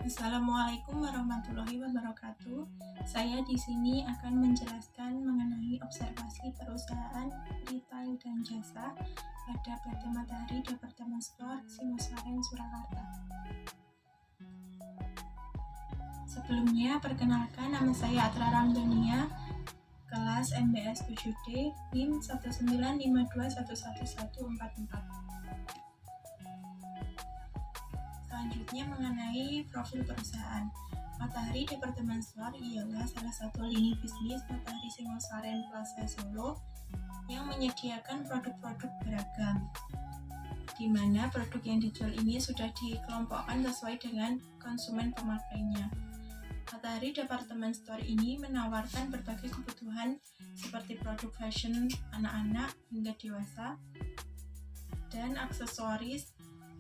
Assalamualaikum warahmatullahi wabarakatuh. Saya di sini akan menjelaskan mengenai observasi perusahaan retail dan jasa pada PT Matahari Department Store, Singosaren, Surakarta. Sebelumnya, perkenalkan, nama saya Atra Ramdhania, kelas MBS 7D, NIM 195211144. Selanjutnya mengenai profil perusahaan. Matahari Department Store ialah salah satu lini bisnis Matahari Singosaren Plaza Solo yang menyediakan produk-produk beragam, di mana produk yang dijual ini sudah dikelompokkan sesuai dengan konsumen pemakainya. Matahari Department Store ini menawarkan berbagai kebutuhan seperti produk fashion anak-anak hingga dewasa, dan aksesoris,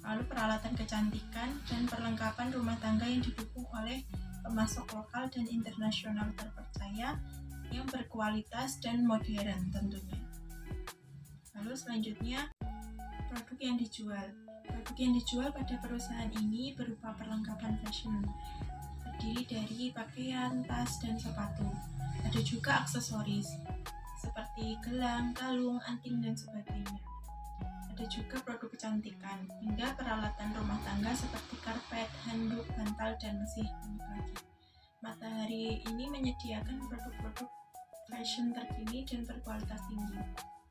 lalu peralatan kecantikan dan perlengkapan rumah tangga yang didukung oleh pemasok lokal dan internasional terpercaya yang berkualitas dan modern tentunya. Lalu selanjutnya, produk yang dijual. Produk yang dijual pada perusahaan ini berupa perlengkapan fashion, terdiri dari pakaian, tas, dan sepatu. Ada juga aksesoris seperti gelang, kalung, anting, dan sebagainya. Ada juga produk kecantikan, hingga peralatan rumah tangga seperti karpet, handuk, bantal, dan masih banyak lagi. Matahari ini menyediakan produk-produk fashion terkini dan berkualitas tinggi,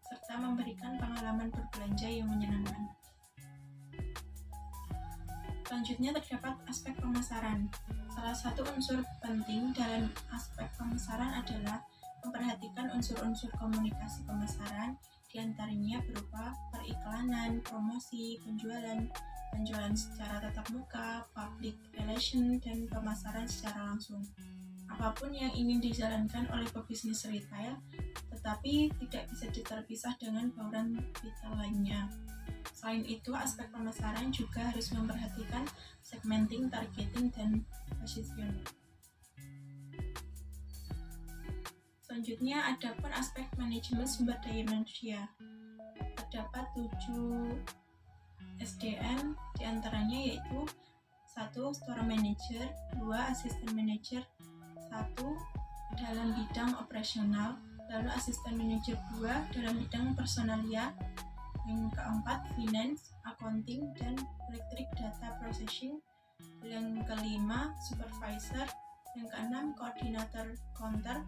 serta memberikan pengalaman berbelanja yang menyenangkan. Selanjutnya terdapat aspek pemasaran. Salah satu unsur penting dalam aspek pemasaran adalah memperhatikan unsur-unsur komunikasi pemasaran, diantaranya berupa periklanan, promosi, penjualan secara tatap muka, public relation, dan pemasaran secara langsung. Apapun yang ingin dijalankan oleh pebisnis retail, tetapi tidak bisa terpisah dengan bauran vital lainnya. Selain itu, aspek pemasaran juga harus memperhatikan segmenting, targeting, dan positioning. Selanjutnya, ada pun aspek manajemen sumber daya manusia. Terdapat 7 SDM, diantaranya yaitu 1. Store Manager, 2. Assistant Manager, 1. dalam bidang operasional, lalu Assistant Manager 2 dalam bidang personalia, yang keempat Finance, Accounting, dan Electric Data Processing, yang kelima Supervisor, yang keenam koordinator counter,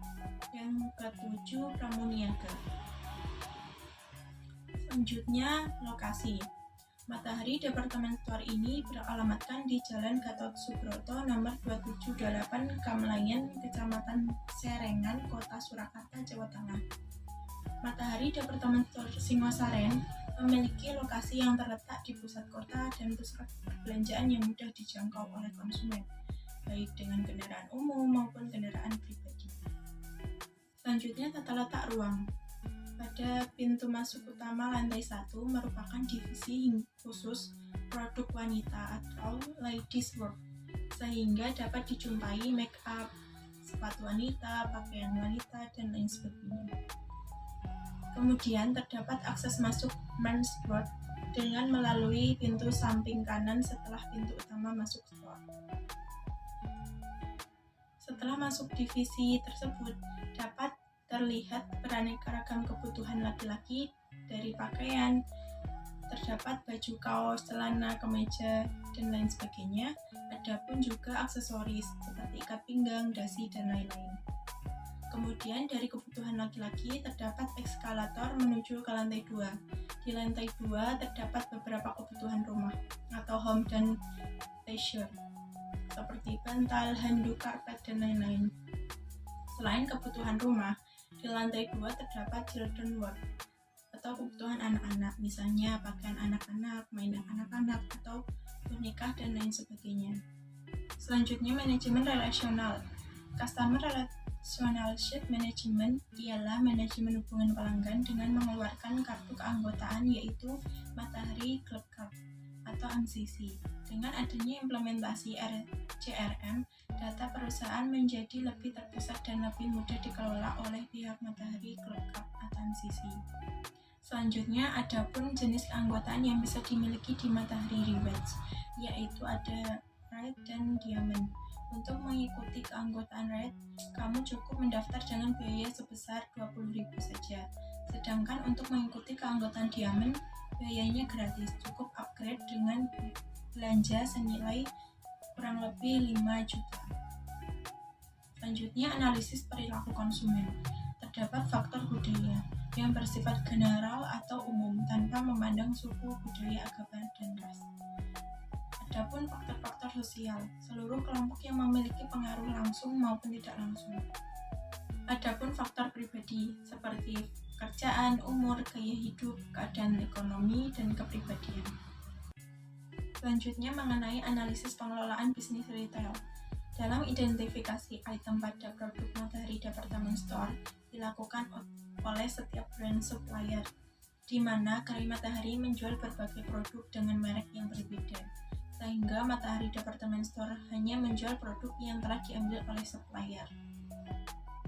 yang ketujuh pramuniaga. Selanjutnya, lokasi. Matahari Department Store ini beralamatkan di Jalan Gatot Subroto nomor 278 Kamlayan, Kecamatan Serengan, Kota Surakarta, Jawa Tengah. Matahari Department Store Singosaren memiliki lokasi yang terletak di pusat kota dan pusat perbelanjaan yang mudah dijangkau oleh konsumen, baik dengan kendaraan umum maupun kendaraan pribadi. Selanjutnya, tata letak ruang. Pada pintu masuk utama lantai 1 merupakan divisi khusus produk wanita atau ladies work, sehingga dapat dijumpai make up, sepatu wanita, pakaian wanita, dan lain sebagainya. Kemudian terdapat akses masuk men's ward dengan melalui pintu samping kanan setelah pintu utama masuk store. Setelah masuk divisi tersebut, dapat terlihat beraneka ragam kebutuhan laki-laki dari pakaian, terdapat baju kaos, celana, kemeja, dan lain sebagainya. Adapun juga aksesoris seperti ikat pinggang, dasi, dan lain-lain. Kemudian dari kebutuhan laki-laki terdapat eskalator menuju ke lantai 2. Di lantai 2 terdapat beberapa kebutuhan rumah atau home dan leisure seperti bantal, handuk, karpet, dan lain-lain. Selain kebutuhan rumah, di lantai 2 terdapat children ward atau kebutuhan anak-anak, misalnya pakaian anak-anak, mainan anak-anak, atau boneka, dan lain sebagainya. Selanjutnya, manajemen relasional. Customer Relationship Management ialah manajemen hubungan pelanggan dengan mengeluarkan kartu keanggotaan, yaitu Matahari Club Card atau MCC. Dengan adanya implementasi CRM, data perusahaan menjadi lebih terpusat dan lebih mudah dikelola oleh pihak Matahari Club Card atau MCC. Selanjutnya, ada pun jenis keanggotaan yang bisa dimiliki di Matahari Rewards, yaitu ada Red, dan Diamond. Untuk mengikuti keanggotaan Red, kamu cukup mendaftar dengan biaya sebesar 20.000 saja. Sedangkan untuk mengikuti keanggotaan Diamond, biayanya gratis, cukup upgrade dengan belanja senilai kurang lebih 5 juta. Selanjutnya, analisis perilaku konsumen. Terdapat faktor budaya yang bersifat general atau umum tanpa memandang suku, budaya, agama, dan ras. Adapun faktor-faktor sosial, seluruh kelompok yang memiliki pengaruh langsung maupun tidak langsung. Adapun faktor pribadi, seperti pekerjaan, umur, gaya hidup, keadaan ekonomi, dan kepribadian. Selanjutnya mengenai analisis pengelolaan bisnis retail. Dalam identifikasi item pada produk Matahari Department Store dilakukan oleh setiap brand supplier, di mana gerai Matahari menjual berbagai produk dengan merek yang berbeda, sehingga Matahari Department Store hanya menjual produk yang telah diambil oleh supplier.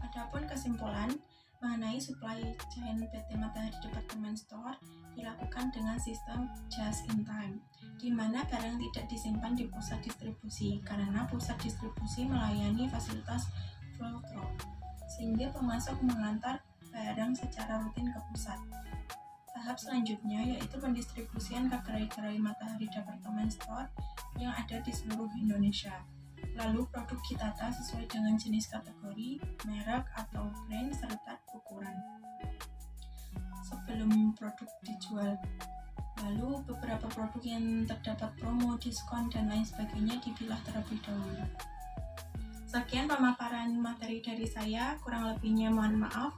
Adapun kesimpulan mengenai supply chain PT Matahari Department Store dilakukan dengan sistem just in time, di mana barang tidak disimpan di pusat distribusi karena pusat distribusi melayani fasilitas flow through, sehingga pemasok mengantar barang secara rutin ke pusat. Tahap selanjutnya yaitu pendistribusian ke gerai-gerai Matahari Department Store yang ada di seluruh Indonesia. Lalu produk ditata sesuai dengan jenis kategori, merek atau brand serta ukuran sebelum produk dijual. Lalu beberapa produk yang terdapat promo, diskon, dan lain sebagainya dipilah terlebih dahulu. Sekian pemaparan materi dari saya, kurang lebihnya mohon maaf.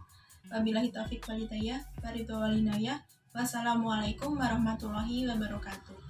Wabillahi taufiq wal hidayah, waridho wal inayah. Wassalamualaikum warahmatullahi wabarakatuh.